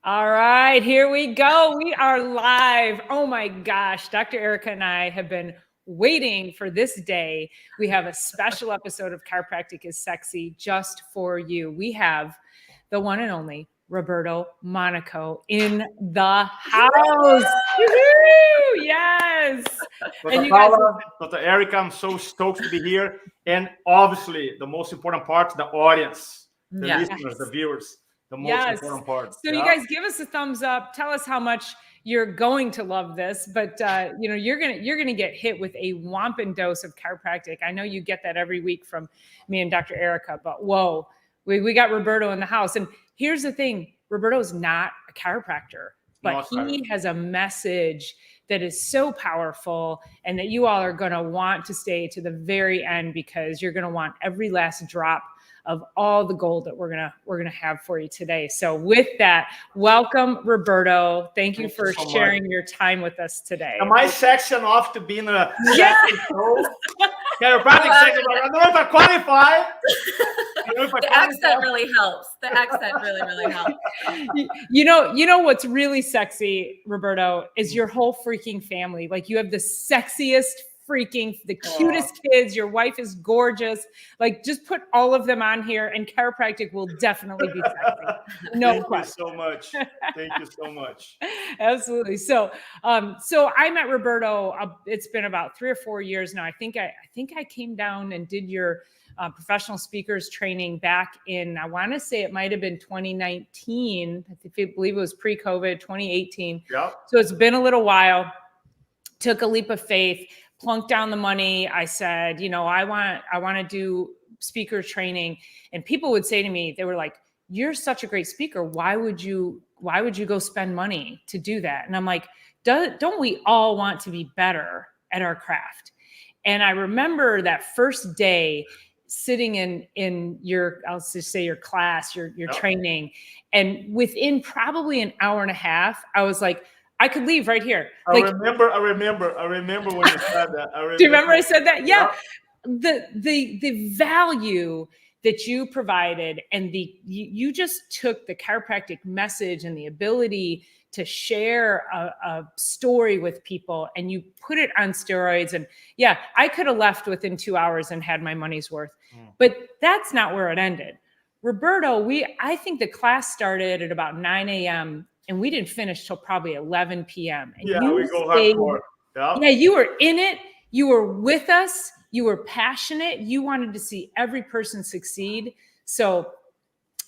All right, here we go. We are live. Oh my gosh, Dr. Erica and I have been waiting for this day. We have a special episode of Chiropractic is Sexy just for you. We have the one and only Roberto Monaco in the house. Woo-hoo! Yes. Dr. Paula, Dr. Erica, I'm so stoked to be here. And obviously, the most important part, the audience, the listeners, the viewers. The most important part. So you guys give us a thumbs up. Tell us how much you're going to love this, but you're gonna get hit with a whomping dose of chiropractic. I know you get that every week from me and Dr. Erica, but whoa, we got Roberto in the house. And here's the thing: Roberto is not a chiropractor, but he has a message that is so powerful, and that you all are gonna want to stay to the very end because you're gonna want every last drop of all the gold that we're gonna have for you today. So with that, welcome, Roberto. Thank you for sharing your time with us today. Am I sexy enough to be in a sexy show? Chiropractic sexy. I don't know if I qualify. The accent really helps. The accent really helps. You know what's really sexy, Roberto, is your whole freaking family. Like, you have the sexiest the cutest kids. Your wife is gorgeous. Like, just put all of them on here and chiropractic will definitely be sexy. No question. Thank you so much. Thank you so much. Absolutely. So I met Roberto. It's been about 3 or 4 years now. I think I came down and did your professional speakers training back in, I want to say it might have been 2019. I believe it was pre-COVID, 2018. Yeah. So it's been a little while. Took a leap of faith. Plunked down the money. I said, I want to do speaker training. And people would say to me, they were like, "You're such a great speaker. Why would you go spend money to do that?" And I'm like, don't we all want to be better at our craft? And I remember that first day sitting in your, I'll just say your class, your training. And within probably an hour and a half, I was like, I could leave right here. I remember when you said that. Do you remember I said that? Yeah. The value that you provided, and you just took the chiropractic message and the ability to share a story with people, and you put it on steroids. And yeah, I could have left within 2 hours and had my money's worth, but that's not where it ended. Roberto, I think the class started at about 9 a.m. and we didn't finish till probably 11 p.m. And we go hardcore. Yeah, you were in it. You were with us. You were passionate. You wanted to see every person succeed. So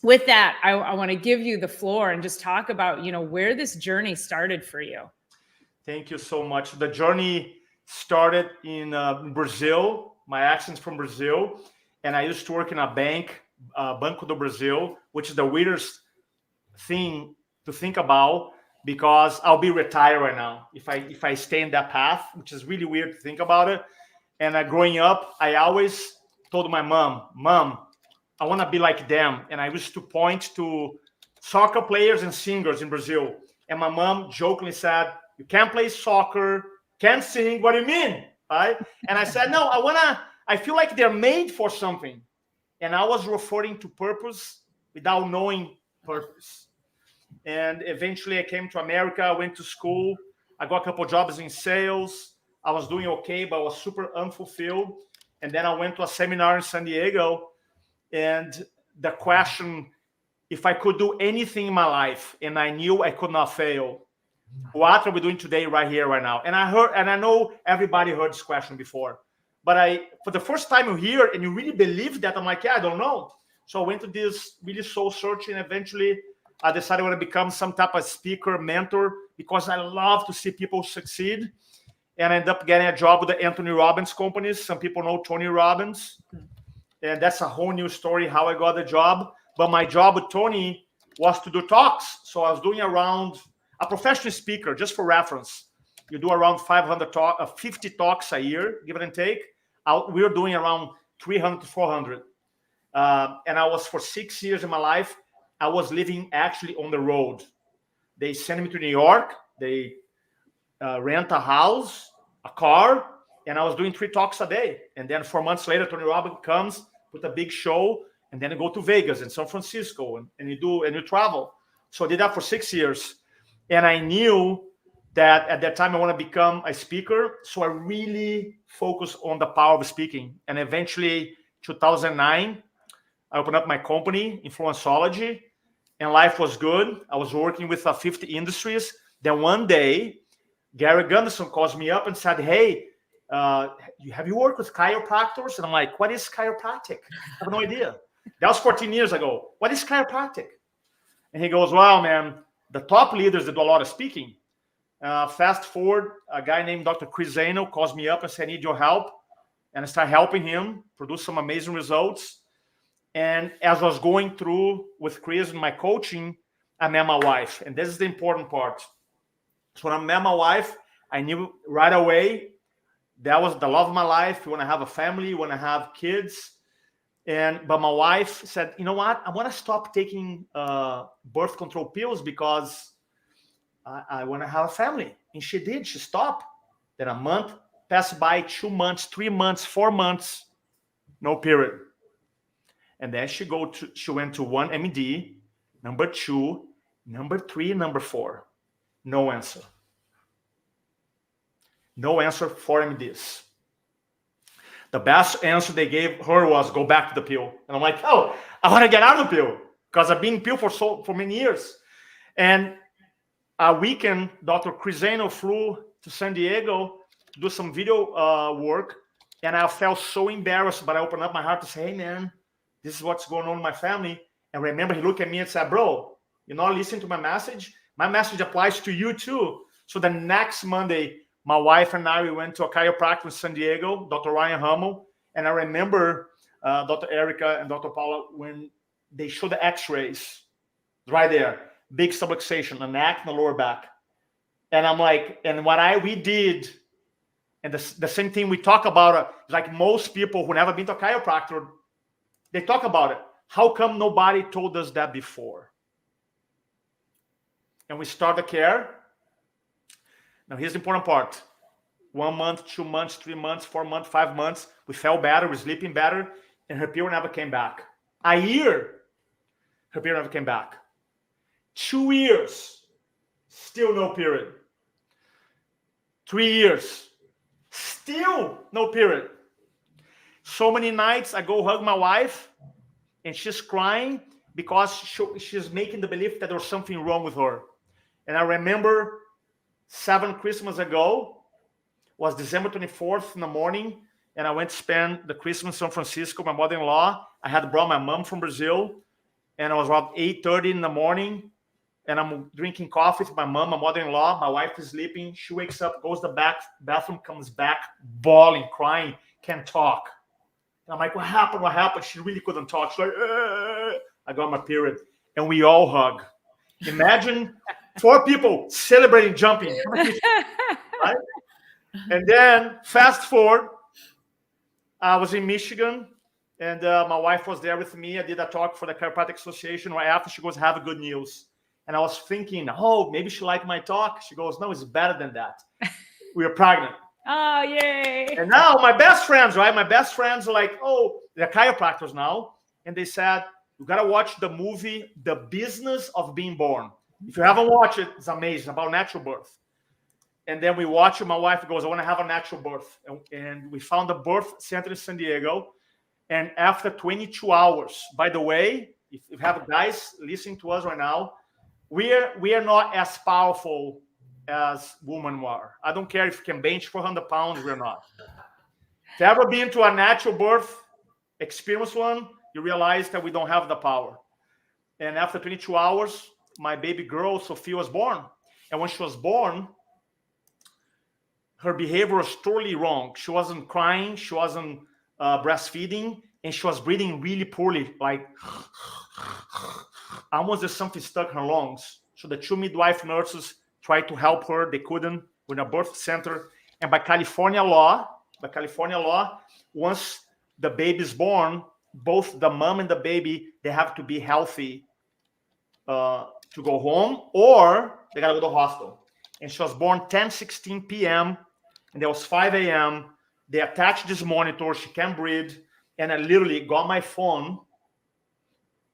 with that, I want to give you the floor and just talk about, where this journey started for you. Thank you so much. The journey started in Brazil. My accent's from Brazil. And I used to work in a bank, Banco do Brasil, which is the weirdest thing to think about, because I'll be retired right now if I stay in that path, which is really weird to think about it. And growing up, I always told my mom, I want to be like them. And I used to point to soccer players and singers in Brazil. And my mom jokingly said, "You can't play soccer, can't sing. What do you mean?" Right? And I said, "No, I feel like they're made for something." And I was referring to purpose without knowing purpose. And eventually I came to America, I went to school. I got a couple of jobs in sales. I was doing okay, but I was super unfulfilled. And then I went to a seminar in San Diego. And the question, if I could do anything in my life and I knew I could not fail, what are we doing today, right here, right now? And I know everybody heard this question before. But for the first time you hear and you really believe that, I'm like, yeah, I don't know. So I went to this really soul searching. Eventually, I decided I want to become some type of speaker, mentor, because I love to see people succeed. And I ended up getting a job with the Anthony Robbins companies. Some people know Tony Robbins. And that's a whole new story how I got the job. But my job with Tony was to do talks. So I was doing around a professional speaker, just for reference. You do around 50 talks a year, give and take. We were doing around 300 to 400. And I was, for 6 years in my life, I was living actually on the road. They sent me to New York. They rent a house, a car, and I was doing 3 talks a day. And then 4 months later, Tony Robbins comes with a big show, and then I go to Vegas and San Francisco, and you travel. So I did that for 6 years. And I knew that at that time I want to become a speaker. So I really focused on the power of speaking. And eventually, 2009, I opened up my company, Influenceology, and life was good. I was working with 50 industries. Then one day, Gary Gunderson calls me up and said, hey, have you worked with chiropractors? And I'm like, what is chiropractic? I have no idea. That was 14 years ago. What is chiropractic? And he goes, well, man, the top leaders that do a lot of speaking. Fast forward, a guy named Dr. Chris Zano calls me up and said, I need your help. And I started helping him produce some amazing results. And as I was going through with Chris and my coaching, I met my wife. And this is the important part. So when I met my wife, I knew right away that was the love of my life. You want to have a family, you want to have kids. But my wife said, you know what? I want to stop taking birth control pills because I want to have a family. And she did. She stopped. Then a month passed by, 2 months, 3 months, 4 months, no period. And then she went to 1 MD, number 2, number 3, number 4. No answer. No answer, 4 MDs. The best answer they gave her was go back to the pill. And I'm like, oh, I want to get out of the pill because I've been in pill for many years. And a weekend, Dr. Crisano flew to San Diego to do some video work. And I felt so embarrassed, but I opened up my heart to say, hey, man, this is what's going on in my family. And remember, he looked at me and said, bro, you're not listening to my message? My message applies to you too. So the next Monday, my wife and I, we went to a chiropractor in San Diego, Dr. Ryan Hummel. And I remember Dr. Erica and Dr. Paula, when they showed the x-rays right there, big subluxation, a neck and the lower back. And I'm like, and what we did, and the same thing we talk about, like most people who never been to a chiropractor, they talk about it. How come nobody told us that before? And we start the care. Now, here's the important part. 1 month, 2 months, 3 months, 4 months, 5 months. We felt better. We're sleeping better. And her period never came back. A year, her period never came back. 2 years, still no period. 3 years, still no period. So many nights I go hug my wife and she's crying because she's making the belief that there's something wrong with her. And I remember 7 Christmas ago, was December 24th in the morning, and I went to spend the Christmas in San Francisco. My mother-in-law, I had brought my mom from Brazil, and it was about 8:30 in the morning, and I'm drinking coffee with my mom, my mother-in-law. My wife is sleeping. She wakes up, goes to the bathroom, comes back, bawling, crying, can't talk. And I'm like, what happened? What happened? She really couldn't talk. She's like, I got my period. And we all hug. Imagine 4 people celebrating, jumping. Right? And then fast forward, I was in Michigan, and my wife was there with me. I did a talk for the Chiropractic Association. Right after, she goes, have good news. And I was thinking, oh, maybe she liked my talk. She goes, no, it's better than that. We are pregnant. Oh, yay. And now my best friends, right? My best friends are like, oh, they're chiropractors now. And they said, you got to watch the movie, The Business of Being Born. If you haven't watched it, it's amazing, about natural birth. And then we watch it. My wife goes, I want to have a natural birth. And we found a birth center in San Diego. And after 22 hours, by the way, if you have guys listening to us right now, we are not as powerful as women are. I don't care if you can bench 400 pounds, we're not. If you ever been to a natural birth, experience one, you realize that we don't have the power. And after 22 hours, my baby girl, Sofia, was born. And when she was born, her behavior was totally wrong. She wasn't crying, she wasn't breastfeeding, and she was breathing really poorly, like almost as something stuck in her lungs. So the 2 midwife nurses tried to help her. They couldn't. We're in a birth center. And by California law, once the baby is born, both the mom and the baby, they have to be healthy to go home, or they got to go to the hospital. And she was born 10:16 p.m. and there was 5 a.m. They attached this monitor. She can't breathe. And I literally got my phone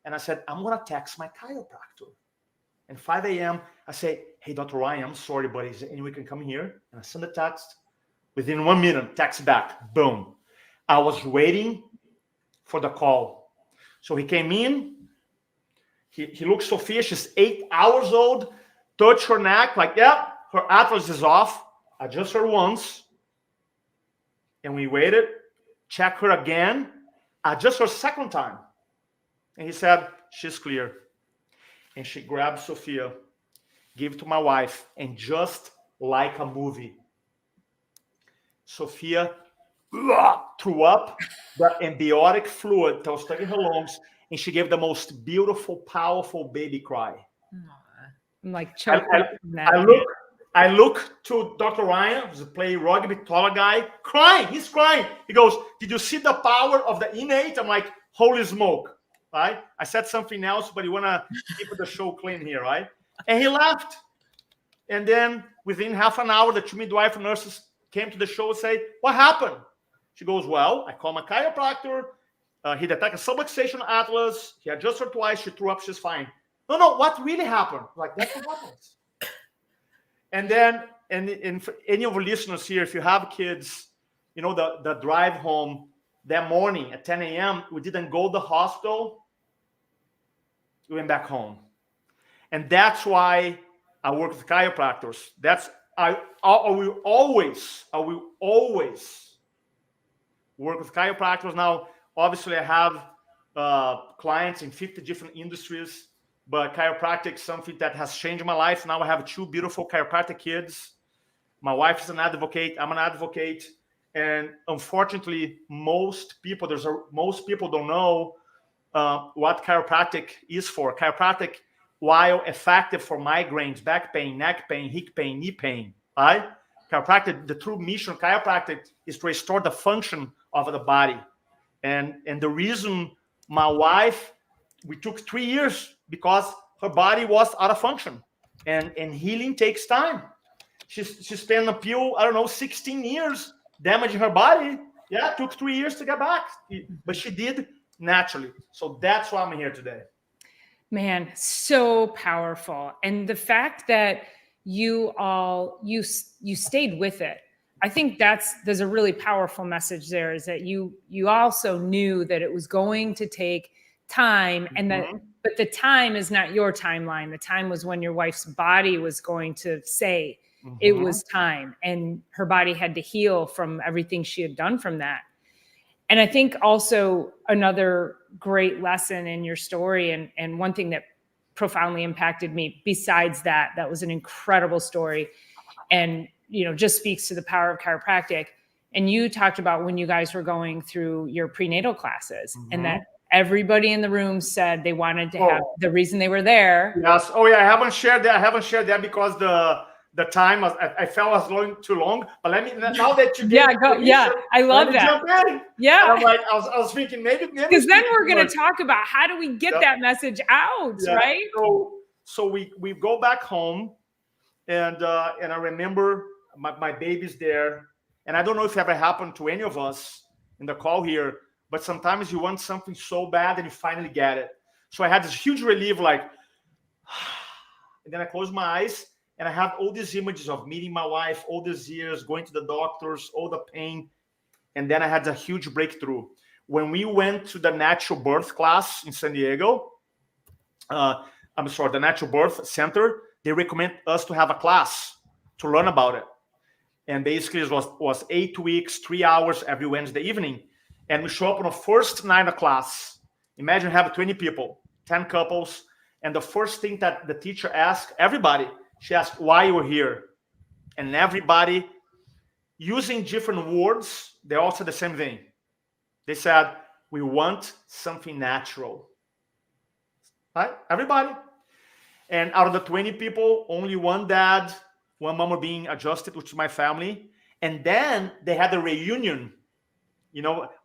and I said, I'm going to text my chiropractor. And 5 a.m., I say, hey, Dr. Ryan, I'm sorry, buddy. Is there any way you can come here? And I send a text. Within 1 minute, text back. Boom. I was waiting for the call. So he came in. He looks Sofia. She's 8 hours old. Touch her neck. Like, yeah, her atlas is off. Adjust her once. And we waited. Check her again. Adjust her second time. And he said, she's clear. And she grabbed Sofia, gave it to my wife, and just like a movie, Sofia threw up the amniotic fluid that was stuck in her lungs, and she gave the most beautiful, powerful baby cry. I'm like choked up from that. I look to Dr. Ryan, who's a play rugby, taller guy, crying. He's crying. He goes, did you see the power of the innate? I'm like, holy smoke. Right? I said something else, but you want to keep the show clean here, right? And he left. And then within half an hour, the two midwife nurses came to the show and say, what happened? She goes, well, I called my chiropractor. He detected a subluxation atlas. He adjusted her twice. She threw up. She's fine. No, what really happened? Like, that's what happens. And then, and for any of our listeners here, if you have kids, you know, the drive home that morning at 10 a.m., we didn't go to the hospital. We went back home. And that's why I work with chiropractors. I will always work with chiropractors. Now, obviously, I have clients in 50 different industries, but chiropractic is something that has changed my life. Now I have 2 beautiful chiropractic kids. My wife is an advocate. I'm an advocate. And unfortunately, most people don't know what chiropractic is for. Chiropractic, while effective for migraines, back pain, neck pain, hip pain, knee pain, right? Chiropractic, the true mission of chiropractic is to restore the function of the body. And the reason my wife, we took 3 years because her body was out of function. And healing takes time. She spent a few, 16 years damaging her body. Yeah, it took 3 years to get back. But she did naturally. So that's why I'm here today. Man, so powerful. And the fact that you stayed with it. I think there's a really powerful message there, is that you also knew that it was going to take time, and but the time is not your timeline. The time was when your wife's body was going to say it was time, and her body had to heal from everything she had done from that. And I think also another great lesson in your story, and one thing that profoundly impacted me, besides that was an incredible story, and just speaks to the power of chiropractic. And you talked about when you guys were going through your prenatal classes, and that everybody in the room said they wanted to have the reason they were there. Yes. Oh yeah, I haven't shared that because the time I felt was going too long. But let me, now that you I love that. Jump in. Yeah. I'm like, I was thinking maybe because then we're going to talk about how do we get that message out, right? So we go back home, and I remember my baby's there, and I don't know if it ever happened to any of us in the call here, but sometimes you want something so bad and you finally get it. So I had this huge relief, like, and then I closed my eyes. And I have all these images of meeting my wife, all these years, going to the doctors, all the pain. And then I had a huge breakthrough. When we went to the natural birth class in San Diego, the natural birth center, they recommend us to have a class to learn about it. And basically it was 8 weeks, 3 hours every Wednesday evening. And we show up on the first night of class. Imagine having 20 people, 10 couples. And the first thing that the teacher asked everybody, she asked why you were here. And everybody, using different words, they all said the same thing. They said, we want something natural. Right? Everybody. And out of the 20 people, only one dad, one mom were being adjusted, which is my family. And then they had a reunion.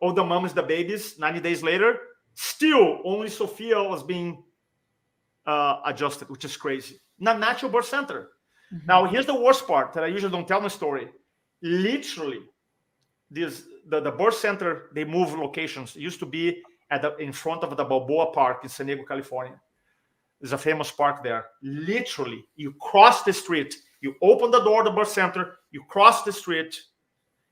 All the moms, the babies, 90 days later, still only Sofia was being adjusted, which is crazy. Not natural birth center. Now, here's the worst part that I usually don't tell my story. Literally, the birth center, they move locations. It used to be in front of the Balboa Park in San Diego, California. There's a famous park there. Literally, you cross the street, you open the door of the birth center, you cross the street,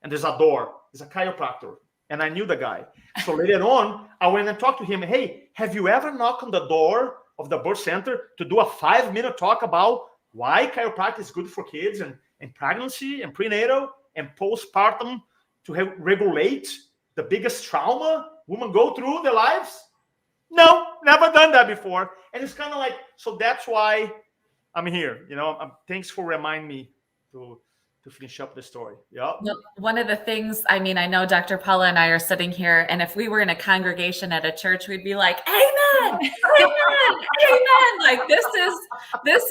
and there's a door. There's a chiropractor. And I knew the guy. So later on, I went and talked to him. Hey, have you ever knocked on the door of the birth center to do a 5-minute talk about why chiropractic is good for kids and pregnancy and prenatal and postpartum to regulate the biggest trauma women go through their lives? No, never done that before. And it's kind of like, so that's why I'm here. Thanks for reminding me to finish up the story. Yeah. One of the things, I mean, I know Dr. Paula and I are sitting here, and if we were in a congregation at a church, we'd be like, amen, amen, amen. Like this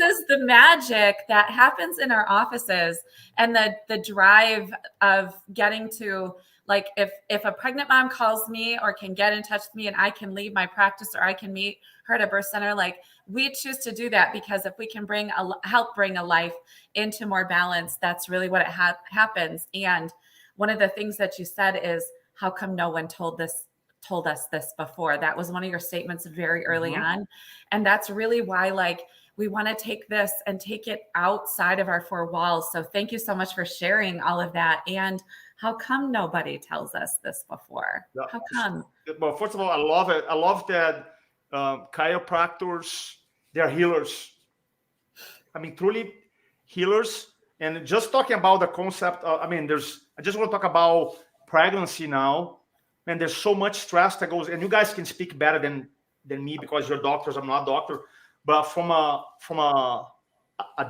is the magic that happens in our offices, and the drive of getting to, like, if a pregnant mom calls me or can get in touch with me and I can leave my practice or I can meet her at a birth center, like, we choose to do that because if we can help bring a life into more balance, that's really what happens. And one of the things that you said is, how come no one told us this before? That was one of your statements very early on. And that's really why, like, we want to take this and take it outside of our 4 walls. So thank you so much for sharing all of that. And how come nobody tells us this before? Yeah. How come? Well, first of all, I love it. I love that chiropractors, they're healers. I mean, truly healers. And just talking about the concept, I just want to talk about pregnancy now. And there's so much stress that goes, and you guys can speak better than me because you're doctors. I'm not a doctor. But from a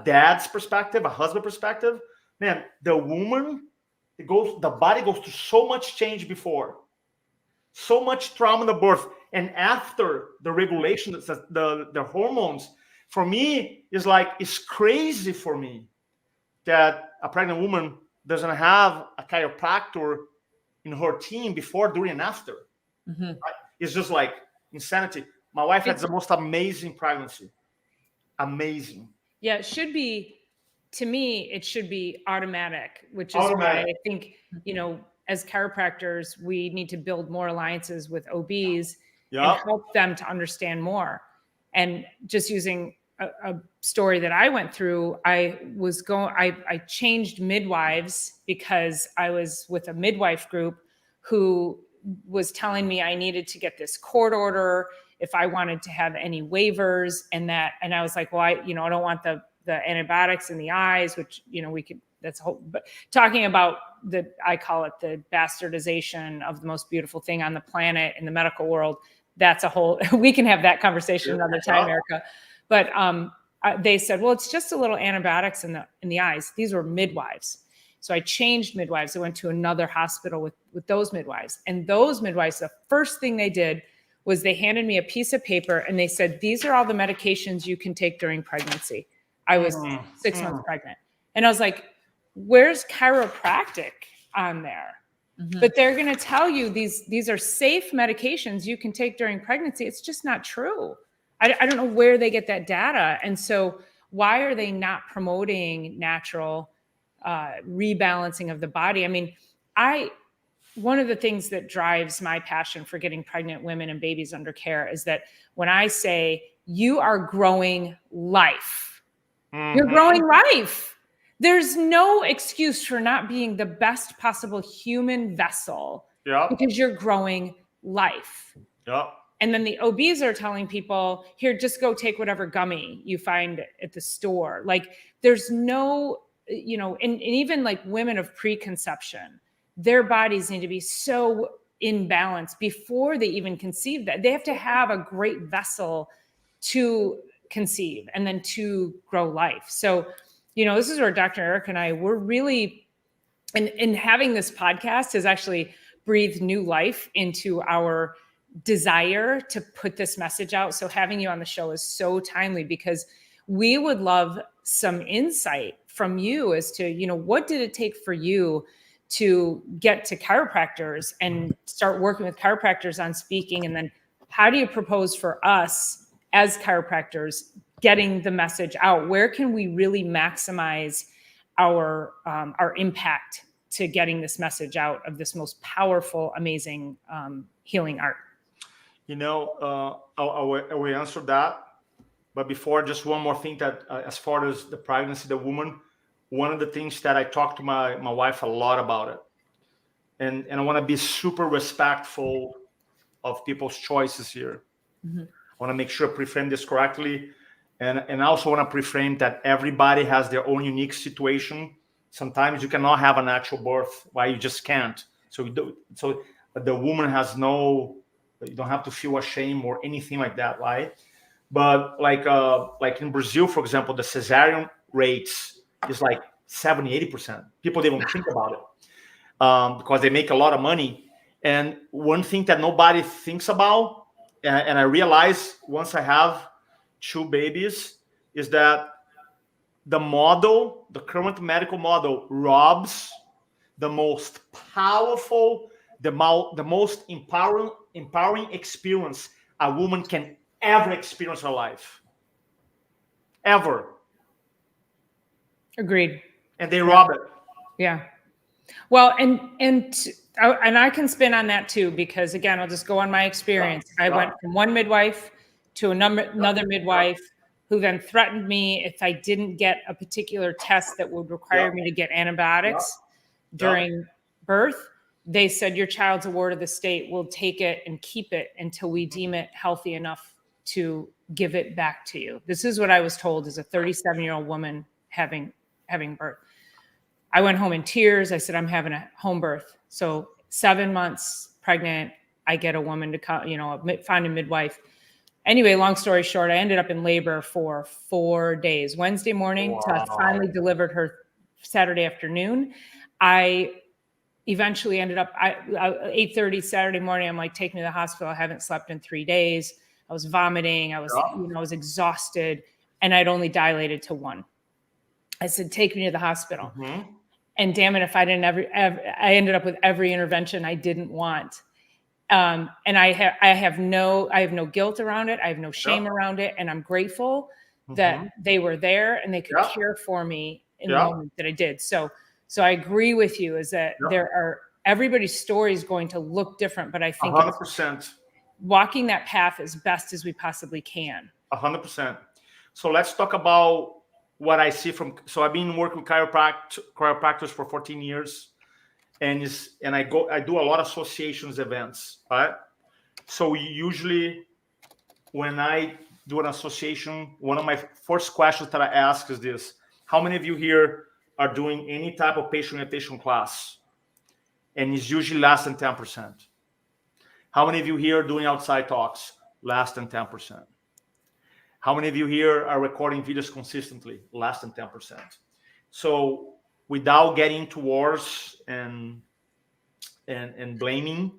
dad's perspective, a husband perspective, man, the woman, the body goes through so much change before, so much trauma in the birth, and after the regulation, the hormones. For me, it's crazy for me that a pregnant woman doesn't have a chiropractor in her team before, during, and after. Right? It's just like insanity. My wife had the most amazing pregnancy. Amazing. Yeah, it should be. To me, it should be automatic, which is why I think, as chiropractors, we need to build more alliances with OBs and help them to understand more. And just using a story that I went through, I changed midwives because I was with a midwife group who was telling me I needed to get this court order if I wanted to have any waivers and I was like, well, I don't want the antibiotics in the eyes, which, that's a whole, but talking about I call it the bastardization of the most beautiful thing on the planet in the medical world. That's a whole, we can have that conversation another time, Erica. But they said, well, it's just a little antibiotics in the eyes. These were midwives. So I changed midwives. I went to another hospital with those midwives, and those midwives, the first thing they did was they handed me a piece of paper and they said, these are all the medications you can take during pregnancy. I was 6 months pregnant. And I was like, where's chiropractic on there? But they're going to tell you these are safe medications you can take during pregnancy. It's just not true. I don't know where they get that data. And so why are they not promoting natural rebalancing of the body? I mean, one of the things that drives my passion for getting pregnant women and babies under care is that when I say you are growing life, you're growing life. There's no excuse for not being the best possible human vessel because you're growing life. And then the OBs are telling people, here, just go take whatever gummy you find at the store. Like, there's no, and even like women of preconception, their bodies need to be so in balance before they even conceive that. They have to have a great vessel to conceive and then to grow life. So, this is where Dr. Eric and I, we're really, and having this podcast has actually breathed new life into our desire to put this message out. So having you on the show is so timely because we would love some insight from you as to, what did it take for you to get to chiropractors and start working with chiropractors on speaking? And then how do you propose for us as chiropractors getting the message out? Where can we really maximize our impact to getting this message out of this most powerful, amazing healing art? I will answer that, But before, just one more thing that as far as the pregnancy, the woman, one of the things that I talk to my wife a lot about it. And I want to be super respectful of people's choices here. I want to make sure I pre-frame this correctly. And I also want to pre-frame that everybody has their own unique situation. Sometimes you cannot have an actual birth. Why? You just can't. So the woman has you don't have to feel ashamed or anything like that, right? But like in Brazil, for example, the cesarean rates is like 70-80%. People don't even think about it because they make a lot of money. And one thing that nobody thinks about, and I realized once I have 2 babies, is that the current medical model robs the most powerful, the most empowering experience a woman can ever experience her life. Ever. Agreed. And they rob it. Yeah. Well, and I can spin on that too, because again, I'll just go on my experience. I went from one midwife to another midwife who then threatened me if I didn't get a particular test that would require me to get antibiotics during birth. They said, your child's a ward of the state. We'll take it and keep it until we deem it healthy enough to give it back to you. This is what I was told as a 37-year-old woman having birth. I went home in tears. I said, I'm having a home birth. So 7 months pregnant, I get a woman to come, find a midwife. Anyway, long story short, I ended up in labor for 4 days, Wednesday morning to finally delivered her Saturday afternoon. I eventually ended up 8:30 Saturday morning. I'm like, take me to the hospital. I haven't slept in 3 days. I was vomiting. I was exhausted, and I'd only dilated to 1. I said, take me to the hospital. And damn it, if I didn't I ended up with every intervention I didn't want. And I have no guilt around it. I have no shame around it. And I'm grateful that they were there and they could care for me in the moment that I did. So I agree with you, is that everybody's story is going to look different, but I think 100%. Walking that path as best as we possibly can. 100%. So let's talk about what I see so I've been working with chiropractors for 14 years. And I do a lot of associations events, right? So usually when I do an association, one of my first questions that I ask is this: how many of you here are doing any type of patient orientation class? And it's usually less than 10%. How many of you here are doing outside talks? Less than 10%. How many of you here are recording videos consistently? Less than 10%. So without getting into wars and blaming,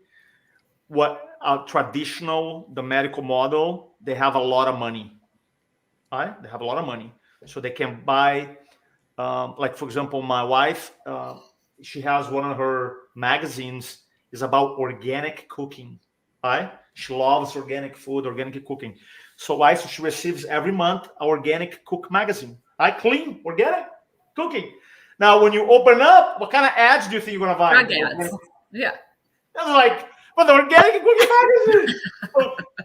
what the medical model, they have a lot of money. Right? They have a lot of money. So they can buy, like for example, my wife, she has one of her magazines is about organic cooking. Right? She loves organic food, organic cooking. So she receives every month an organic cook magazine. Right? Clean, organic cooking. Now, when you open up, what kind of ads do you think you're gonna buy? Ads. Yeah. That's like, but the organic cooking magazine.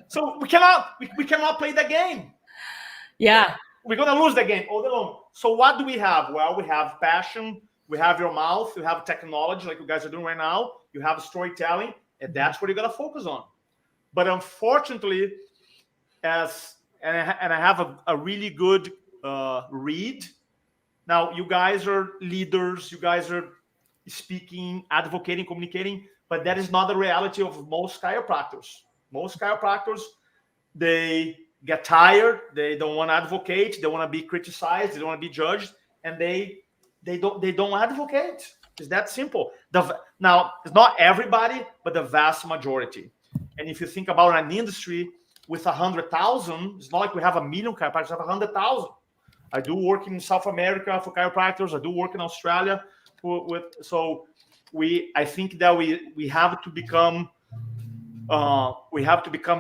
So we cannot play that game. Yeah. We're gonna lose the game all day long. So what do we have? Well, we have passion, we have your mouth, you have technology like you guys are doing right now, you have storytelling, and that's what you gotta focus on. But unfortunately, and I have a really good read. Now, you guys are leaders, you guys are speaking, advocating, communicating, but that is not the reality of most chiropractors. Most chiropractors, they get tired, they don't want to advocate, they want to be criticized, they don't want to be judged, and they don't advocate. It's that simple. Now, it's not everybody, but the vast majority. And if you think about an industry with 100,000, it's not like we have 1 million chiropractors, we have 100,000. I do work in South America for chiropractors. I do work in Australia I think that we have to become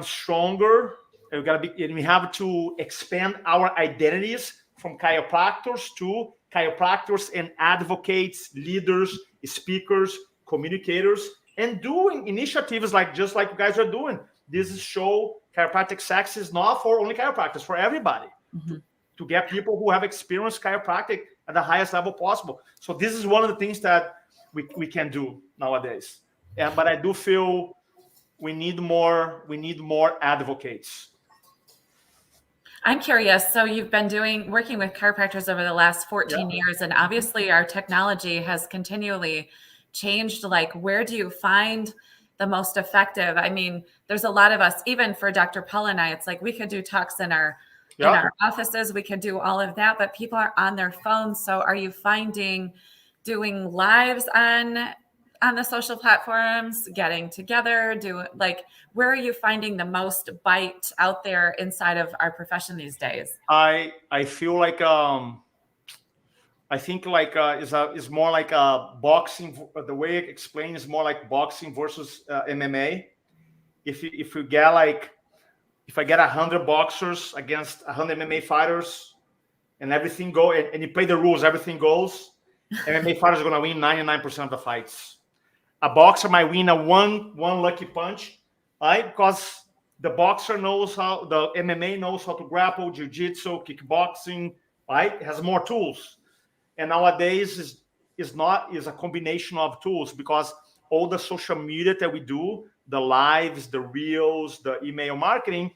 stronger. We have to expand our identities from chiropractors to chiropractors and advocates, leaders, speakers, communicators, and doing initiatives just like you guys are doing. This show, Chiropractic Sex, is not for only chiropractors, for everybody. to get people who have experienced chiropractic at the highest level possible. So this is one of the things that we can do nowadays. But I do feel we need more advocates. I'm curious. So you've been working with chiropractors over the last 14 years, and obviously our technology has continually changed. Like, where do you find the most effective? I mean, there's a lot of us, even for Dr. Paula and I, it's like we could do talks in our offices, we could do all of that, but people are on their phones. So are you finding doing lives on the social platforms, getting together, where are you finding the most bite out there inside of our profession these days? I feel like I think like is more like boxing. The way it explains is more like boxing versus MMA. If I get 100 boxers against 100 MMA fighters, and everything go and you play the rules, everything goes. MMA fighters are gonna win 99% of the fights. A boxer might win a one lucky punch, right? Because the boxer knows how, the MMA knows how to grapple, jiu-jitsu, kickboxing, right? It has more tools. And nowadays is a combination of tools, because all the social media that we do, the lives, the reels, the email marketing,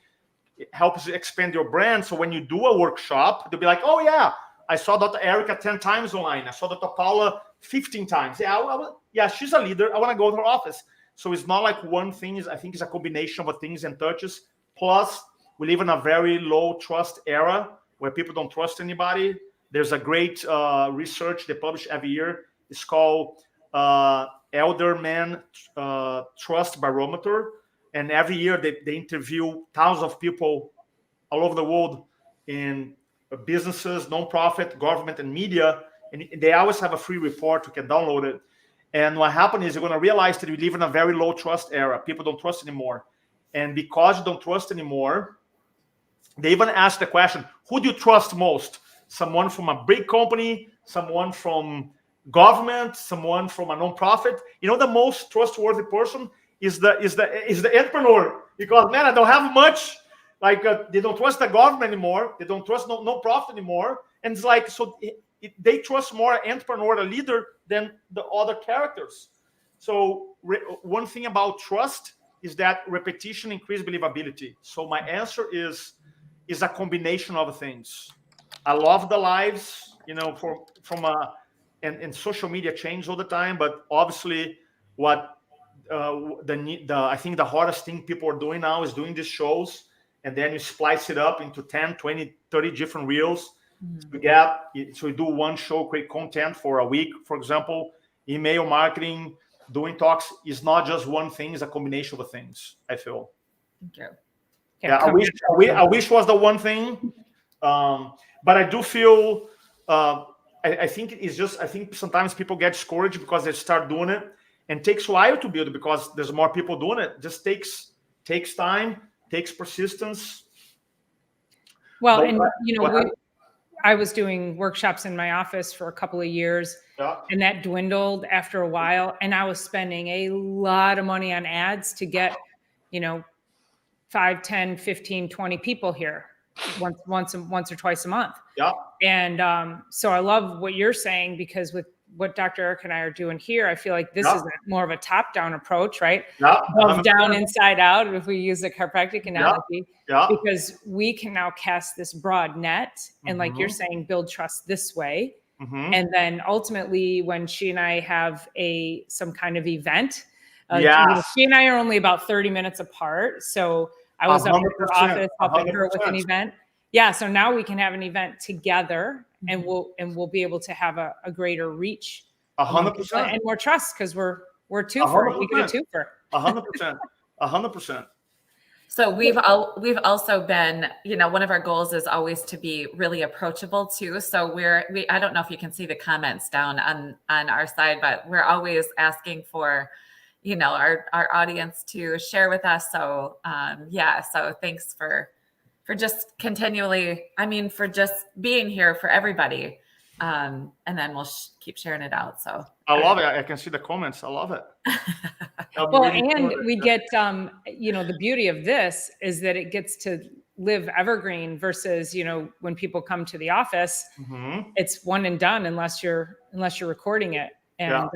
it helps you expand your brand. So when you do a workshop, they'll be like, oh yeah, I saw Dr. Erica 10 times online. I saw Dr. Paula 15 times. Yeah, she's a leader. I want to go to her office. So it's not like one thing. I think it's a combination of things and touches. Plus, we live in a very low trust era where people don't trust anybody. There's a great research they publish every year. It's called Elderman Trust Barometer. And every year they interview thousands of people all over the world in businesses, nonprofit, government, and media. And they always have a free report. You can download it. And what happened is you're going to realize that we live in a very low trust era. People don't trust anymore. And because you don't trust anymore, they even ask the question, who do you trust most? Someone from a big company, someone from government, someone from a nonprofit. You know, the most trustworthy person is the entrepreneur, because man, I don't have much. Like they don't trust the government anymore. They don't trust no profit anymore. And it's like, so they trust more an entrepreneur, a leader, than the other characters. So one thing about trust is that repetition increases believability. So my answer is a combination of things. I love the lives, you know, and social media change all the time, but obviously what I think the hardest thing people are doing now is doing these shows, and then you splice it up into 10, 20, 30 different reels. So we do one show, create content for a week, for example. Email marketing, doing talks is not just one thing, it's a combination of things, I feel. Thank you. Yeah, I wish was the one thing. But I do feel, I think I think sometimes people get discouraged because they start doing it, and it takes a while to build, because there's more people doing it. It just takes time, takes persistence. Well, and you know, I was doing workshops in my office for a couple of years, and that dwindled after a while. And I was spending a lot of money on ads to get, you know, 5, 10, 15, 20 people here once or twice a month. Yeah. And so I love what you're saying, because with what Dr. Eric and I are doing here, I feel like this is more of a top-down approach, right? Above, down, inside out, if we use the chiropractic analogy, because we can now cast this broad net and, like you're saying, build trust this way. And then ultimately, when she and I have some kind of event, she and I are only about 30 minutes apart. So I was up at her office helping her with an event. Yeah. So now we can have an event together, and we'll be able to have a greater reach, 100%, and more trust, because we're twofer. We get a twofer. 100%, 100%. So we've also been, you know, one of our goals is always to be really approachable too. So I don't know if you can see the comments down on our side, but we're always asking for, you know, our audience to share with us. So so thanks for just continually, for just being here for everybody. And then we'll keep sharing it out. So I love it. I can see the comments. I love it. Well, and we get, you know, the beauty of this is that it gets to live evergreen versus, when people come to the office, it's one and done unless you're recording it. And,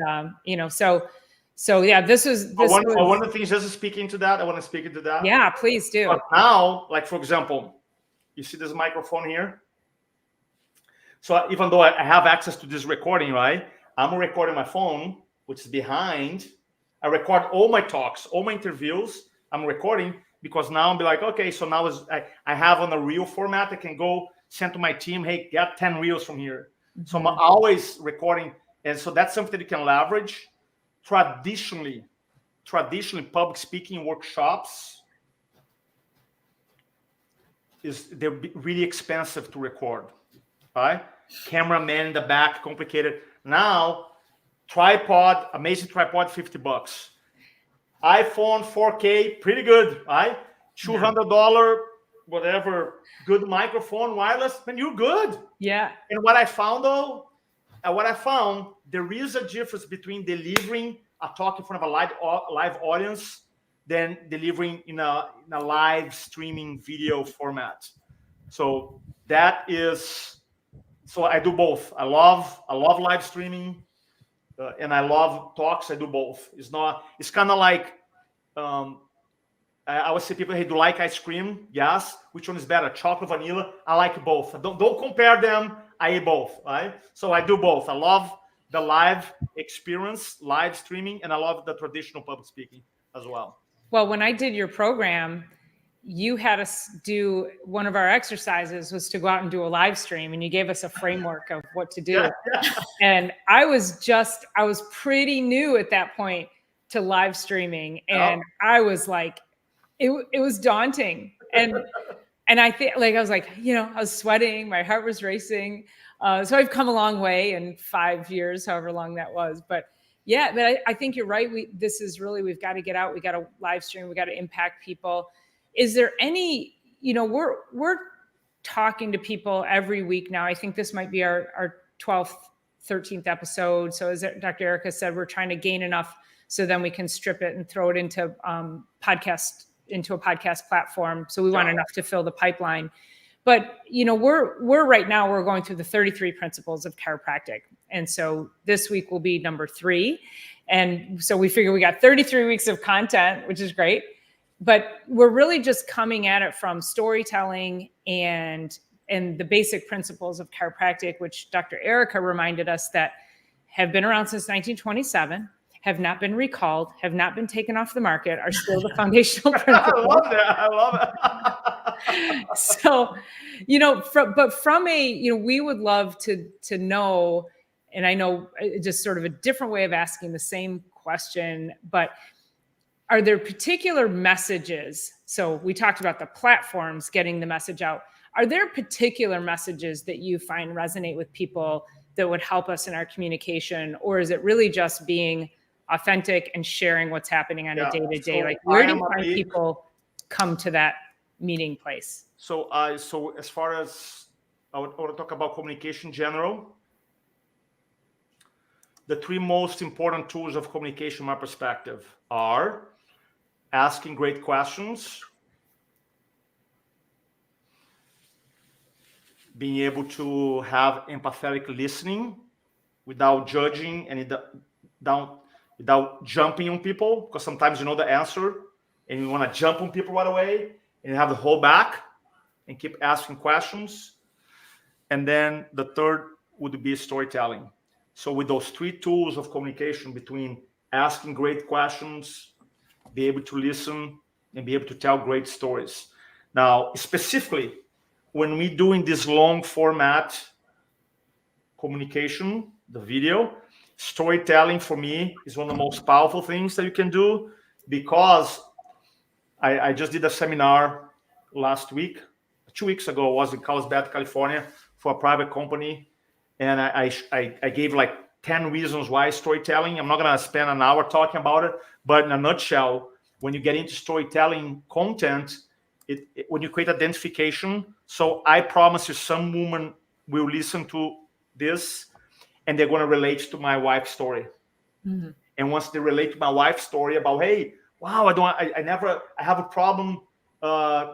so yeah, this was. One of the things, just speaking to that, I want to speak into that. Yeah, please do. But now, like, for example, you see this microphone here? So even though I have access to this recording, right? I'm recording my phone, which is behind. I record all my talks, all my interviews. I'm recording because now I'll be like, okay, so now I have on a reel format. I can go send to my team, hey, get 10 reels from here. So I'm always recording. And so that's something that you can leverage. Traditionally, public speaking workshops, they're really expensive to record, right? Cameraman in the back, complicated. Now, tripod, amazing tripod, $50. iPhone 4K, pretty good, right? $200, whatever, good microphone, wireless, and you're good. Yeah. And what I found though, there is a difference between delivering a talk in front of a live audience than delivering in a live streaming video format. So that is, so I do both. I love live streaming, and I love talks. I do both. It's kind of like, I always say people, hey, do you like ice cream? Yes. Which one is better, chocolate, vanilla? I like both. Don't compare them. I eat both, right? So I do both. I love the live experience, live streaming, and I love the traditional public speaking as well. Well, when I did your program, you had us do one of our exercises was to go out and do a live stream, and you gave us a framework of what to do. And I was pretty new at that point to live streaming, and I was like, it was daunting, and I think, like, I was like, I was sweating, my heart was racing. So I've come a long way in 5 years, however long that was. But yeah, but I think you're right. We've got to get out. We got to live stream. We got to impact people. Is there any, we're talking to people every week now. I think this might be our 12th, 13th episode. So as Dr. Erica said, we're trying to gain enough so then we can strip it and throw it into a podcast platform. So we want enough to fill the pipeline. But, we're right now, we're going through the 33 principles of chiropractic. And so this week will be number 3. And so we figure we got 33 weeks of content, which is great. But we're really just coming at it from storytelling and the basic principles of chiropractic, which Dr. Erica reminded us that have been around since 1927, have not been recalled, have not been taken off the market, are still the foundational principles. I love it. So, we would love to know, and I know just sort of a different way of asking the same question, but are there particular messages? So we talked about the platforms getting the message out. Are there particular messages that you find resonate with people that would help us in our communication? Or is it really just being authentic and sharing what's happening on a day-to-day? So like, where do you find people come to that meeting place? So as far as I want to talk about communication in general, the 3 most important tools of communication, from my perspective, are asking great questions, being able to have empathetic listening without judging and without jumping on people, because sometimes you know the answer and you want to jump on people right away, and you have to hold back and keep asking questions. And then the third would be storytelling. So with those 3 tools of communication, between asking great questions, be able to listen, and be able to tell great stories. Now, specifically, when we're doing this long format communication, the video, storytelling for me is one of the most powerful things that you can do, because I just did a seminar last week, 2 weeks ago. I was in Carlsbad, California, for a private company. And I gave like 10 reasons why storytelling. I'm not going to spend an hour talking about it, but in a nutshell, when you get into storytelling content, when you create identification, so I promise you some woman will listen to this and they're going to relate to my wife's story. Mm-hmm. And once they relate to my wife's story about, hey, wow, I have a problem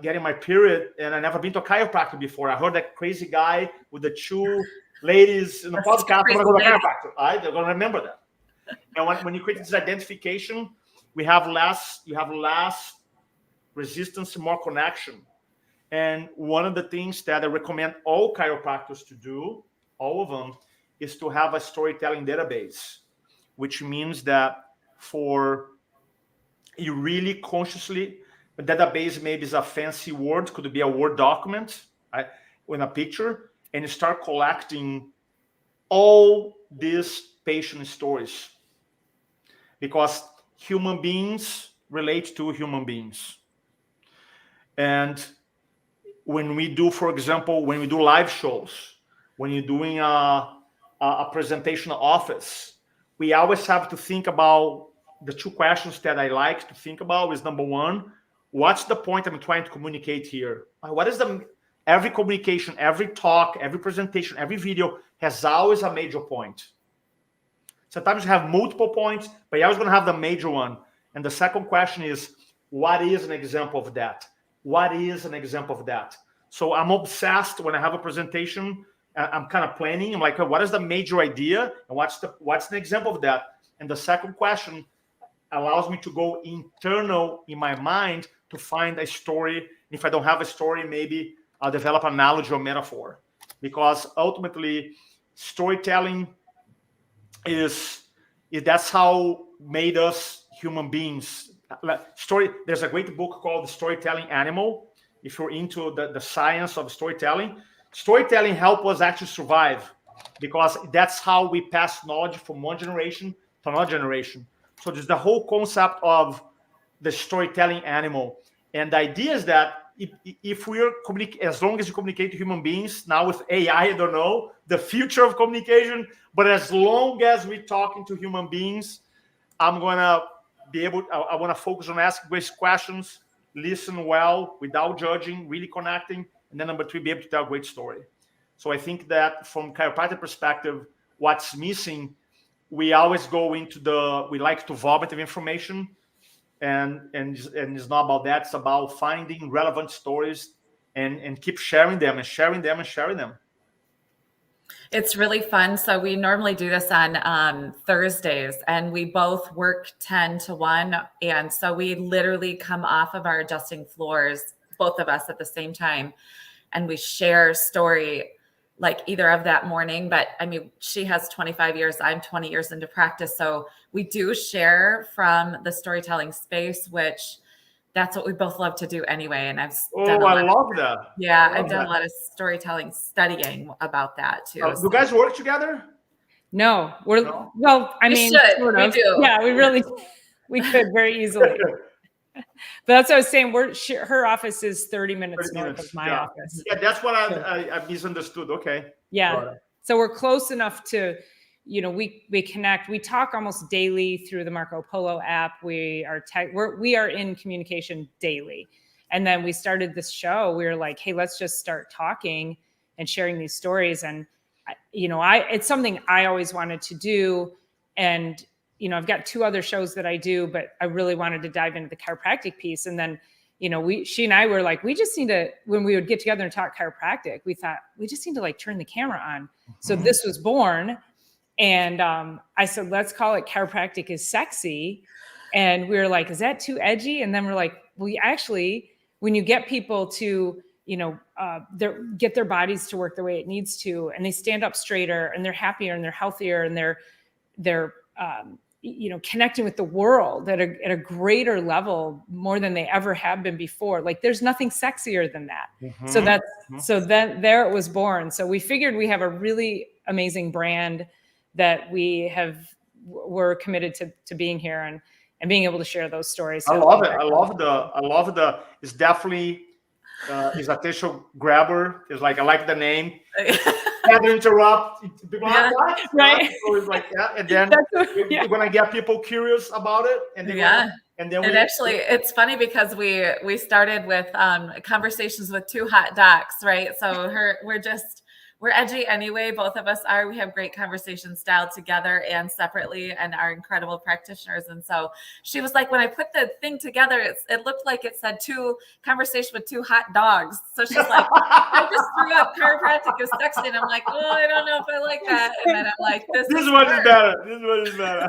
getting my period, and I never been to a chiropractor before. I heard that crazy guy with the 2 ladies in the podcast. I'm going to go to a chiropractor. They're going to remember that. And when you create this identification, you have less resistance, more connection. And one of the things that I recommend all chiropractors to do, all of them, is to have a storytelling database, which means that for you really consciously, a database maybe is a fancy word, could be a Word document, right, with a picture, and you start collecting all these patient stories, because human beings relate to human beings. And when we do, for example, when we do live shows, when you're doing a presentation office, we always have to think about the 2 questions that I like to think about is, number 1, what's the point I'm trying to communicate here? What is every communication, every talk, every presentation, every video has always a major point. Sometimes you have multiple points, but you're always going to have the major one. And the second question is, what is an example of that? What is an example of that? So I'm obsessed when I have a presentation. I'm kind of planning. I'm like, what is the major idea? And what's an example of that? And the second question allows me to go internal in my mind to find a story. If I don't have a story, maybe I'll develop an analogy or metaphor. Because ultimately, storytelling that's how made us human beings. There's a great book called The Storytelling Animal. If you're into the science of storytelling helps us actually survive, because that's how we pass knowledge from one generation to another generation. So there's the whole concept of the storytelling animal. And the idea is that if we're as long as you communicate to human beings, now with AI, I don't know the future of communication, but as long as we're talking to human beings, I'm going to be able, I want to focus on asking great questions, listen well without judging, really connecting. And then number 3, be able to tell a great story. So I think that from chiropractic perspective, what's missing, we always go into we like to vomit of information. And it's not about that. It's about finding relevant stories and keep sharing them and sharing them and sharing them. It's really fun. So we normally do this on Thursdays, and we both work 10 to 1. And so we literally come off of our adjusting floors, both of us at the same time, and we share story, like either of that morning. But I mean, she has 25 years, I'm 20 years into practice. So we do share from the storytelling space, which that's what we both love to do anyway. And I've done I love that. Yeah, I've done a lot of storytelling studying about that too. Do you guys work together? No, well, I mean, should. We do. Yeah, we could very easily. But that's what I was saying. Her office is 30 minutes north of my office. Yeah, that's what I misunderstood. Okay. Yeah. So we're close enough to, we connect. We talk almost daily through the Marco Polo app. We are in communication daily. And then we started this show. We were like, hey, let's just start talking and sharing these stories. And it's something I always wanted to do. And I've got 2 other shows that I do, but I really wanted to dive into the chiropractic piece. And then, she and I were like, we just need to, when we would get together and talk chiropractic, we thought we just need to like turn the camera on. Mm-hmm. So this was born. And I said, let's call it Chiropractic is Sexy. And we were like, is that too edgy? And then we're like, well, actually, when you get people to, get their bodies to work the way it needs to, and they stand up straighter and they're happier and they're healthier and they're connecting with the world at a greater level, more than they ever have been before. Like there's nothing sexier than that. Mm-hmm. So there it was born. So we figured we have a really amazing brand that we're committed to being here and being able to share those stories. I love it. I love the, it's definitely, is attention grabber. It's like, I like the name. Can't interrupt. People are like, right. So it's like that. And then you're going to get people curious about it. And actually, it's funny because we started with conversations with 2 hot docs, right? So we're edgy anyway. Both of us are. We have great conversation style together and separately, and are incredible practitioners. And so she was like, when I put the thing together, it looked like it said conversation with two hot dogs. So she's like, I just threw up chiropractic is sexy. And I'm like, oh, I don't know if I like that. And then I'm like, this is one is better. This one is better.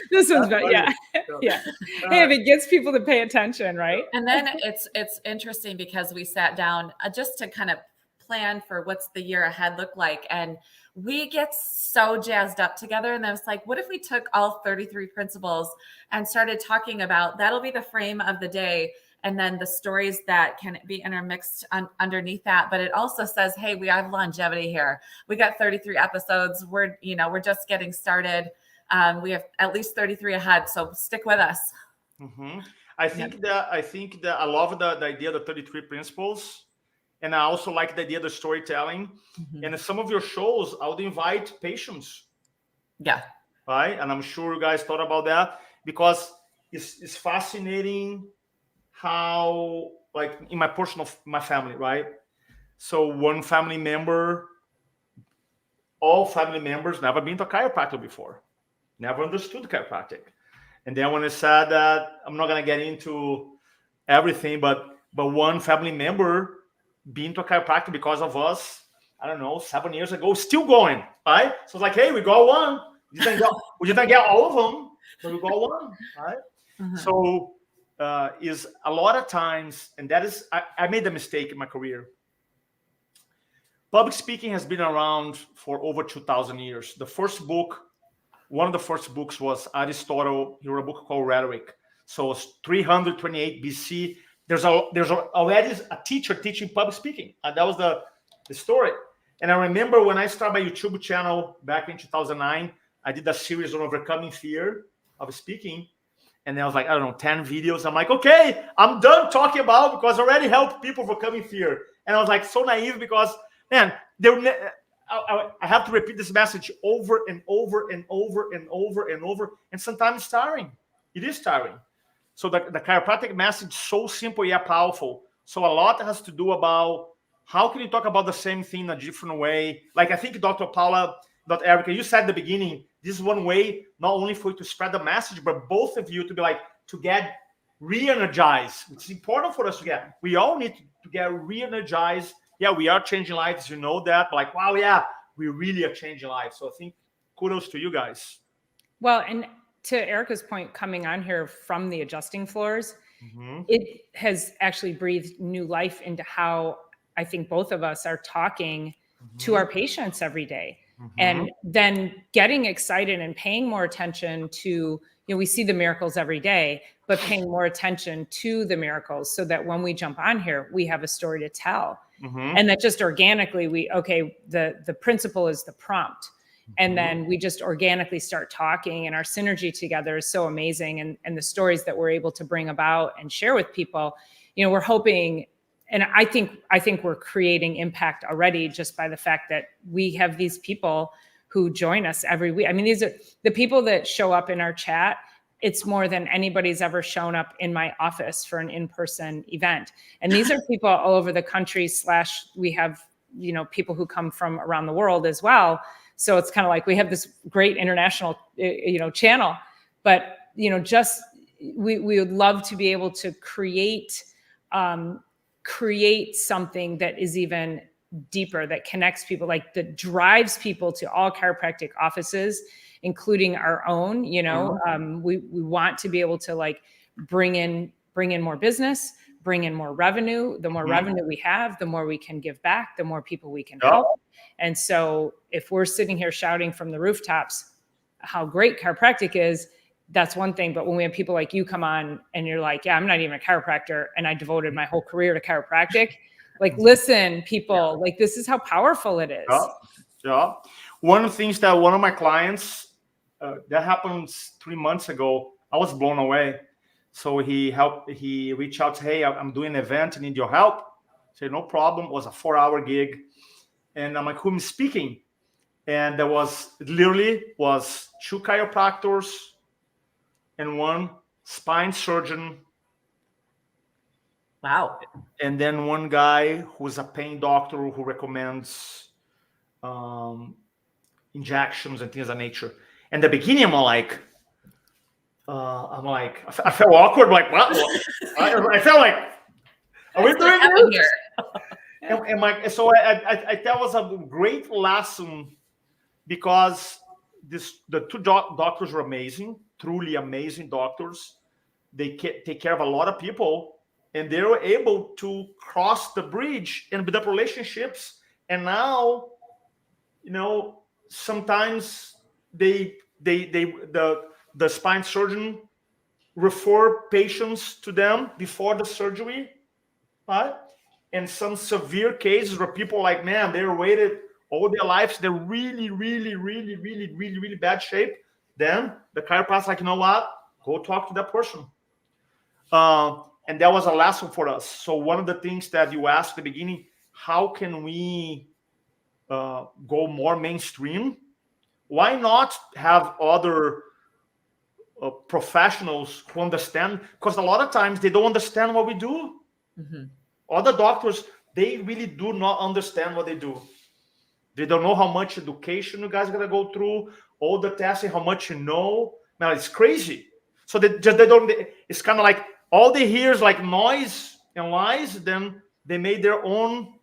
This one's better. Yeah. Yeah. Hey, if it gets people to pay attention, right? And then it's interesting because we sat down just to kind of plan for what's the year ahead look like. And we get so jazzed up together. And then it's like, what if we took all 33 principles and started talking about, that'll be the frame of the day. And then the stories that can be intermixed underneath that. But it also says, hey, we have longevity here. We got 33 episodes. We're just getting started. We have at least 33 ahead. So stick with us. Mm-hmm. I think that I love the idea of the 33 principles. And I also like the idea of the storytelling. Mm-hmm. And in some of your shows, I would invite patients. Yeah. Right. And I'm sure you guys thought about that, because it's fascinating how, like in my family, right? So all family members never been to a chiropractor before, never understood chiropractic. And then when I said that, I'm not going to get into everything, but one family member been to a chiropractor because of us, I don't know, 7 years ago, still going, right? So it's like, hey, we got one. We didn't get all of them, but we got one, right? Mm-hmm. So is a lot of times, and that is, I made a mistake in my career. Public speaking has been around for over 2,000 years. One of the first books was Aristotle. He wrote a book called Rhetoric. So it's 328 BC. There's already a teacher teaching public speaking. And that was the story. And I remember when I started my YouTube channel back in 2009, I did a series on overcoming fear of speaking. And I was like, I don't know, 10 videos. I'm like, okay, I'm done talking about, because I already helped people overcoming fear. And I was like so naive, because, man, I have to repeat this message over and over and over and over and over. And sometimes it's tiring. It is tiring. So the chiropractic message is so simple yet powerful. So a lot has to do about how can you talk about the same thing in a different way. Like I think Dr. Paula, Dr. Erica, you said at the beginning, this is one way not only for you to spread the message, but both of you to be like, to get re-energized. It's important for us to get. We all need to get re-energized. Yeah, we are changing lives, you know that. But like, wow, yeah, we really are changing lives. So I think kudos to you guys. Well, and to Erica's point, coming on here from the adjusting floors, mm-hmm. It has actually breathed new life into how I think both of us are talking mm-hmm. to our patients every day. Mm-hmm. And then getting excited and paying more attention to, we see the miracles every day, but paying more attention to the miracles so that when we jump on here, we have a story to tell. Mm-hmm. And that just organically the principle is the prompt. And then we just organically start talking, and our synergy together is so amazing. And the stories that we're able to bring about and share with people, we're hoping, and I think we're creating impact already just by the fact that we have these people who join us every week. I mean, these are the people that show up in our chat. It's more than anybody's ever shown up in my office for an in-person event. And these are people all over the country / we have, people who come from around the world as well. So it's kind of like we have this great international, channel, but, we would love to be able to create something that is even deeper, that connects people, like that drives people to all chiropractic offices, including our own. We want to be able to like bring in more business, bring in more revenue. The more mm-hmm. revenue we have, the more we can give back, the more people we can help. And so if we're sitting here shouting from the rooftops how great chiropractic is, that's one thing. But when we have people like you come on and you're like, yeah, I'm not even a chiropractor and I devoted my whole career to chiropractic. Like, listen, people, like this is how powerful it is. Yeah. One of the things that one of my clients, that happened 3 months ago, I was blown away. So he reached out, hey, I'm doing an event, I need your help. I said, no problem. It was a 4-hour gig. And I'm like, who's speaking? And there was 2 chiropractors and 1 spine surgeon. Wow. And then 1 guy who's a pain doctor who recommends injections and things of that nature. And the beginning, I felt awkward. Like, what? I felt like, are we doing this? Here. So that was a great lesson, because the two doctors were amazing, truly amazing doctors. They take care of a lot of people, and they were able to cross the bridge and build up relationships. And now, sometimes the spine surgeon refer patients to them before the surgery, right? And some severe cases where people like, man, they waited all their lives, they're really, really, really, really, really, really bad shape. Then the chiropractor's like, you know what? Go talk to that person. And that was a lesson for us. So one of the things that you asked at the beginning, how can we go more mainstream? Why not have other professionals who understand? Because a lot of times they don't understand what we do. Mm-hmm. Other doctors, they really do not understand what they do. They don't know how much education you guys are gonna go through, all the testing, how much you know. Now it's crazy. So they don't. It's kind of like all they hear is like noise and lies. Then they made their own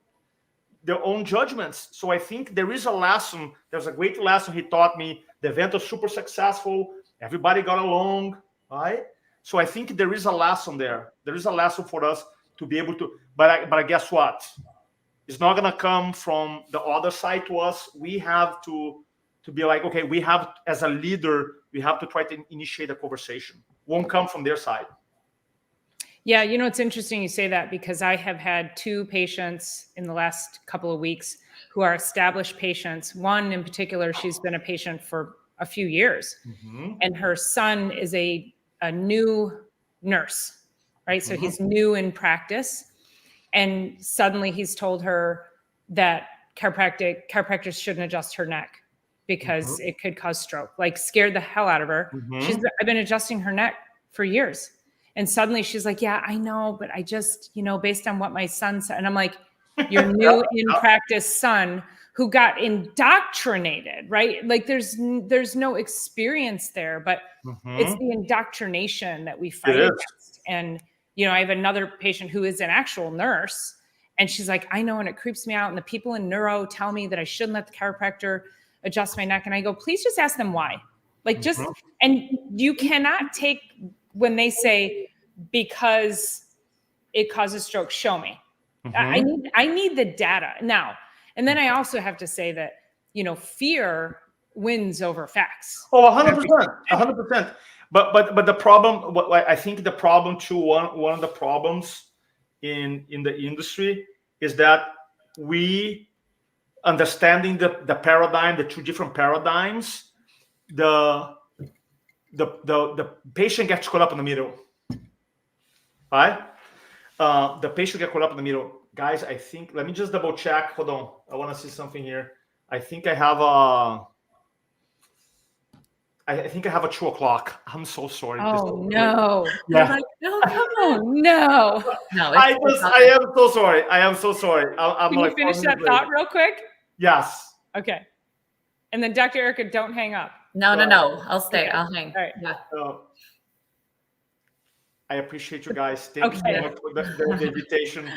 judgments. So I think there is a lesson. There's a great lesson he taught me. The event was super successful. Everybody got along, right? So I think there is a lesson there. There is a lesson for us to be able to. But guess what? It's not gonna come from the other side to us. We have to be like, okay, we have, as a leader, we have to try to initiate a conversation. Won't come from their side. Yeah, it's interesting you say that, because I have had 2 patients in the last couple of weeks who are established patients. One in particular, she's been a patient for a few years, and her son is a new nurse, right? So he's new in practice, and suddenly he's told her that chiropractors shouldn't adjust her neck because it could cause stroke. Like, scared the hell out of her. I've been adjusting her neck for years. And suddenly she's like, yeah, I know, but I just, based on what my son said. And I'm like, your new in practice son who got indoctrinated, right? Like, there's no experience there, but it's the indoctrination that we fight against. And, I have another patient who is an actual nurse, and she's like, I know, and it creeps me out. And the people in neuro tell me that I shouldn't let the chiropractor adjust my neck. And I go, please just ask them why. Like, and you cannot take, when they say, because it causes stroke, show me. I need the data now. And then I also have to say that, fear wins over facts. Oh, 100%. But the problem, I think the problem too, one of the problems in the industry is that we, understanding the paradigm, the 2 different paradigms, the patient gets caught up in the middle, right? The patient gets caught up in the middle. Guys, I think, let me just double check. Hold on. I want to see something here. I think I have a 2 o'clock. I'm so sorry. Oh, no. Yeah. Like, no, Oh, no. I am so sorry. I'm Can like, you finish that thought real quick? Yes. Okay. And then Dr. Erica, don't hang up. No. I'll stay. Okay. I'll hang. All right. Yeah. I appreciate you guys. Thank you so much for the invitation.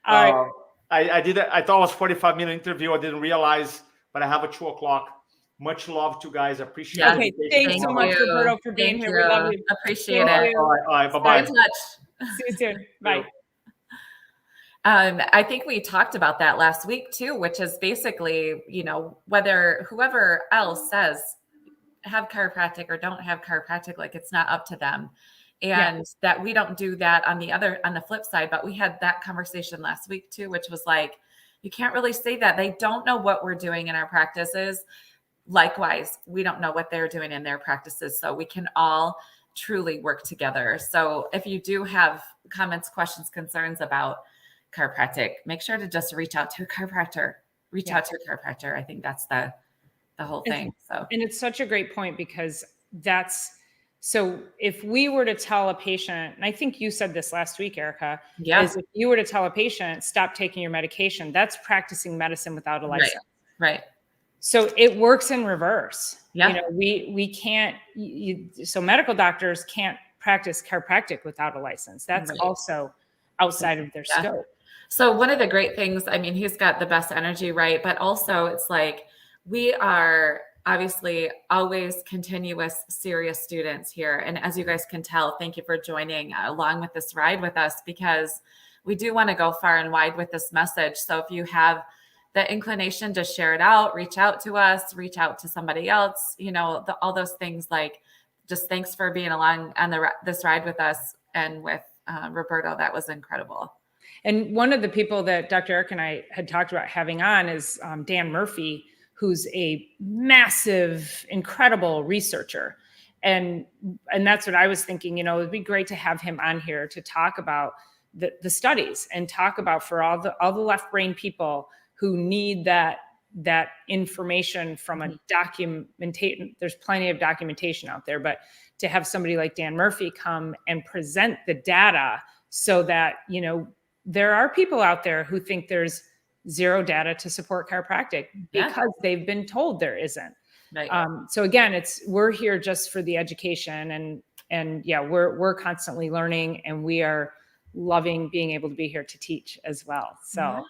All right. I thought it was 45-minute interview. I didn't realize, but I have a 2 o'clock. Much love to you guys. Appreciate it. Okay. Thanks so much, Roberto, for being here. We love you. Appreciate it. All right. Bye-bye. Stay in touch. See you soon. Bye. I think we talked about that last week too, which is basically, whether whoever else says have chiropractic or don't have chiropractic, like, it's not up to them. And that we don't do that on the flip side. But we had that conversation last week too, which was like, you can't really say that. They don't know what we're doing in our practices. Likewise, we don't know what they're doing in their practices. So we can all truly work together. So if you do have comments, questions, concerns about chiropractic, make sure to just reach out to a chiropractor. Out to a chiropractor. I think that's the whole thing. And it's such a great point, because so if we were to tell a patient, and I think you said this last week, Erica, is if you were to tell a patient, stop taking your medication, that's practicing medicine without a license. Right. So it works in reverse. Yeah. You know, we can't, so medical doctors can't practice chiropractic without a license. That's Right. also outside of their Yeah. scope. So one of the great things, I mean, he's got the best energy, right? But also it's like, we are obviously always continuous, serious students here. And as you guys can tell, thank you for joining along with this ride with us, because we do want to go far and wide with this message. So if you have the inclination to share it out, reach out to us, reach out to somebody else, you know, all those things, like, just thanks for being along on this ride with us and with Roberto. That was incredible. And one of the people that Dr. Eric and I had talked about having on is Dan Murphy, who's a massive, incredible researcher. And that's what I was thinking, you know, it'd be great to have him on here to talk about the studies and talk about, for all the left brain people who need that information from a documentation. There's plenty of documentation out there, but to have somebody like Dan Murphy come and present the data, so that, you know, there are people out there who think there's zero data to support chiropractic because they've been told there isn't. Right. So again, we're here just for the education, and yeah, we're constantly learning, and we are loving being able to be here to teach as well. So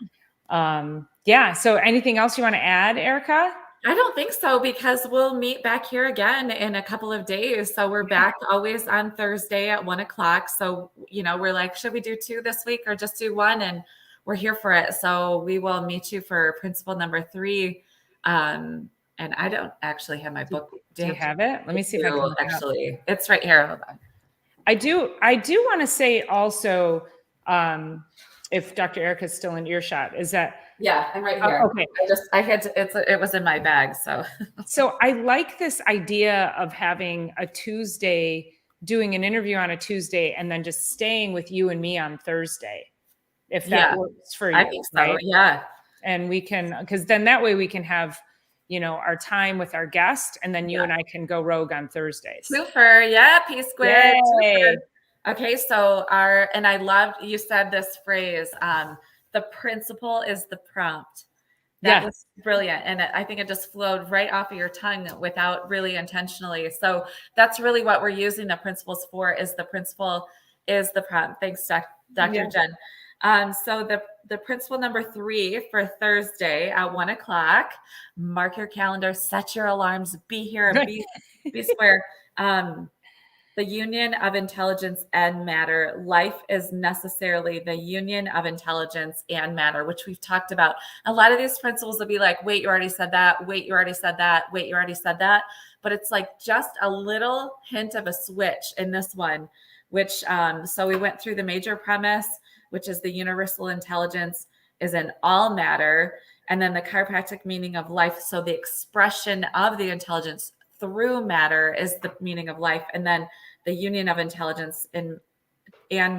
so anything else you want to add, Erica? I don't think so, because we'll meet back here again in a couple of days. So we're back always on Thursday at 1:00. So, you know, we're like, should we do 2 this week or just do 1? And we're here for it. So we will meet you for principle number 3. And I don't actually have my book. Do you have it? Let me see if I can actually. It's right here. Hold on. I do want to say also, if Dr. Erica's still in earshot, is that I'm right here. Okay. It was in my bag. So So I like this idea of having a Tuesday, doing an interview on a Tuesday, and then just staying with you and me on Thursday, if that works for you. I think so. Right? Yeah. And we can, because then that way we can have, you know, our time with our guest, and then you and I can go rogue on Thursdays. Twofer. Yeah. P squared. Okay. So and I loved, you said this phrase, the principle is the prompt. That was brilliant. And I think it just flowed right off of your tongue without really intentionally. So that's really what we're using the principles for, is the principle is the prompt. Thanks, Dr. Jen. So the principle number 3 for Thursday at 1:00, mark your calendar, set your alarms, be here, be square. The union of intelligence and matter. Life is necessarily the union of intelligence and matter, which we've talked about. A lot of these principles will be like, wait, you already said that. Wait, you already said that. Wait, you already said that. But it's like just a little hint of a switch in this one, which, so we went through the major premise, which is the universal intelligence is in all matter. And then the chiropractic meaning of life. So the expression of the intelligence through matter is the meaning of life. And then the union of intelligence and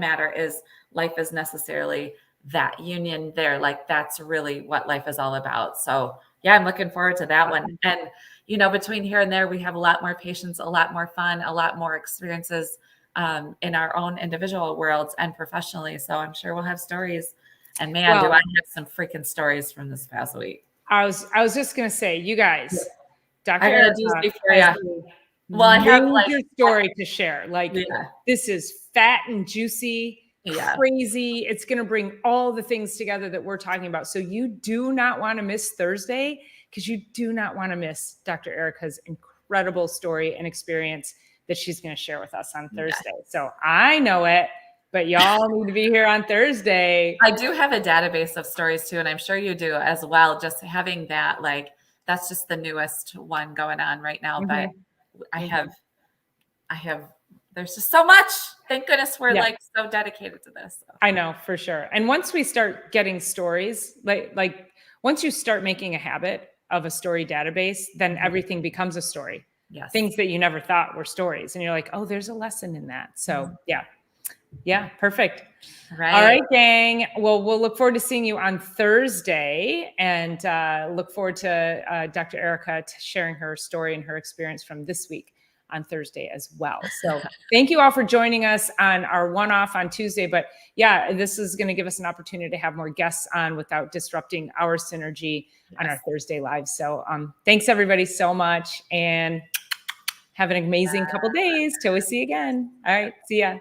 matter is life is necessarily that union there. Like, that's really what life is all about. So yeah, I'm looking forward to that one. And, you know, between here and there, we have a lot more patience, a lot more fun, a lot more experiences in our own individual worlds and professionally. So I'm sure we'll have stories. And man, do I have some freaking stories from this past week. I was just going to say, you guys, Dr. I gotta do before, well, I have like your story to share. Like, this is fat and juicy, crazy. It's going to bring all the things together that we're talking about. So you do not want to miss Thursday, because you do not want to miss Dr. Erica's incredible story and experience that she's going to share with us on Thursday. So I know it, but y'all need to be here on Thursday. I do have a database of stories too, and I'm sure you do as well. Just having that, like, that's just the newest one going on right now. But I have, there's just so much. Thank goodness we're like so dedicated to this. So. I know, for sure. And once we start getting stories, like once you start making a habit of a story database, then everything becomes a story. Yes. Things that you never thought were stories. And you're like, oh, there's a lesson in that. So yeah, perfect. Right. All right, gang. Well, we'll look forward to seeing you on Thursday, and look forward to Dr. Erica sharing her story and her experience from this week on Thursday as well. So thank you all for joining us on our one-off on Tuesday. But yeah, this is going to give us an opportunity to have more guests on without disrupting our synergy on our Thursday live. So thanks everybody so much, and have an amazing couple days till we see you again. All right, see ya.